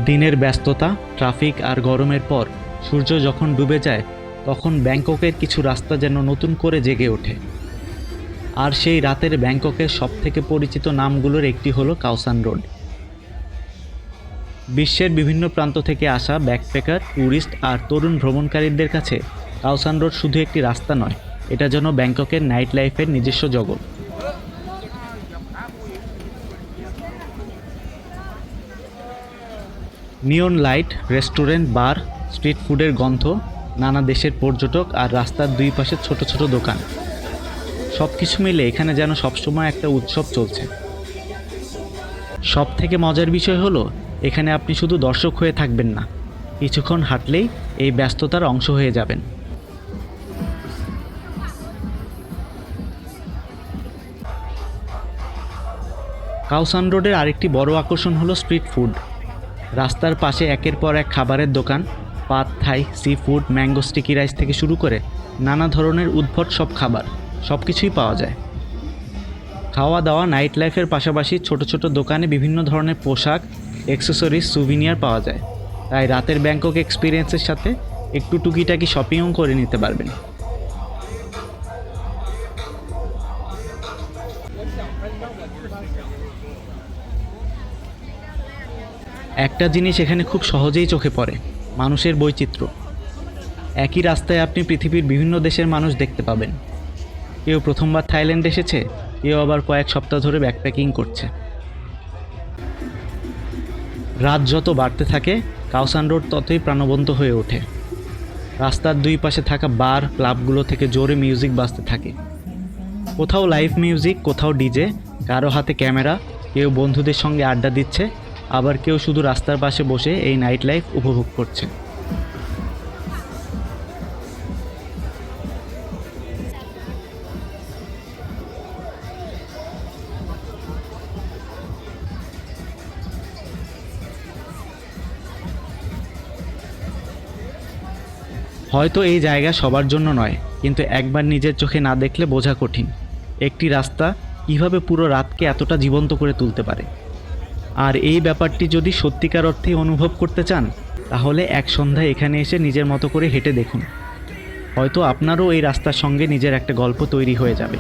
দিনের ব্যস্ততা, ট্রাফিক আর গরমের পর সূর্য যখন ডুবে যায় তখন ব্যাংককের কিছু রাস্তা যেন নতুন করে জেগে ওঠে। আর সেই রাতের ব্যাংককের সবথেকে পরিচিত নামগুলোর একটি হলো কাওসান রোড। বিশ্বের বিভিন্ন প্রান্ত থেকে আসা ব্যাকপ্যাকার, ট্যুরিস্ট আর তরুণ ভ্রমণকারীদের কাছে কাওসান রোড শুধু একটি রাস্তা নয়, এটা যেন ব্যাংককের নাইট লাইফের নিজস্ব জগৎ। নিয়ন লাইট, রেস্টুরেন্ট, বার, স্ট্রিট ফুডের গন্ধ, নানা দেশের পর্যটক আর রাস্তার দুই পাশে ছোট ছোট দোকান, সব কিছু মিলে এখানে যেন সবসময় একটা উৎসব চলছে। সব থেকে মজার বিষয় হলো এখানে আপনি শুধু দর্শক হয়ে থাকবেন না, কিছুক্ষণ হাঁটলেই এই ব্যস্ততার অংশ হয়ে যাবেন। কাওসান রোডের আরেকটি বড় আকর্ষণ হলো স্ট্রিট ফুড। রাস্তার পাশে একের পর এক খাবারের দোকান, pad Thai, seafood, mango sticky rice থেকে শুরু করে নানা ধরনের উদ্ভট সব খাবার, সব কিছুই পাওয়া যায়। খাওয়া দাওয়া, নাইট লাইফের পাশাপাশি ছোট ছোট দোকানে বিভিন্ন ধরনের পোশাক, অ্যাক্সেসরিজ, সুভিনিয়ার পাওয়া যায়। তাই রাতের ব্যাংকক এক্সপিরিয়েন্সের সাথে একটু টুকিটাকি শপিংও করে নিতে পারবেন। একটা জিনিস এখানে খুব সহজেই চোখে পড়ে, মানুষের বৈচিত্র্য। একই রাস্তায় আপনি পৃথিবীর বিভিন্ন দেশের মানুষ দেখতে পাবেন। কেউ প্রথমবার থাইল্যান্ড এসেছে, কেউ আবার কয়েক সপ্তাহ ধরে ব্যাকপ্যাকিং করছে। রাত যত বাড়তে থাকে কাওসান রোড ততই প্রাণবন্ত হয়ে ওঠে। রাস্তার দুই পাশে থাকা বার, ক্লাবগুলো থেকে জোরে মিউজিক বাজতে থাকে। কোথাও লাইভ মিউজিক, কোথাও ডিজে, কারো হাতে ক্যামেরা, কেউ বন্ধুদের সঙ্গে আড্ডা দিচ্ছে, আবার কেউ শুধু রাস্তার পাশে বসে এই নাইট লাইফ উপভোগ করছে। হয়তো এই জায়গা সবার জন্য নয়, কিন্তু একবার নিজের চোখে না দেখলে বোঝা কঠিন একটি রাস্তা কীভাবে পুরো রাতকে এতটা জীবন্ত করে তুলতে পারে। আর এই ব্যাপারটি যদি সত্যিকার অর্থেই অনুভব করতে চান, তাহলে এক সন্ধ্যায় এখানে এসে নিজের মতো করে হেঁটে দেখুন। হয়তো আপনারও এই রাস্তার সঙ্গে নিজের একটা গল্প তৈরি হয়ে যাবে।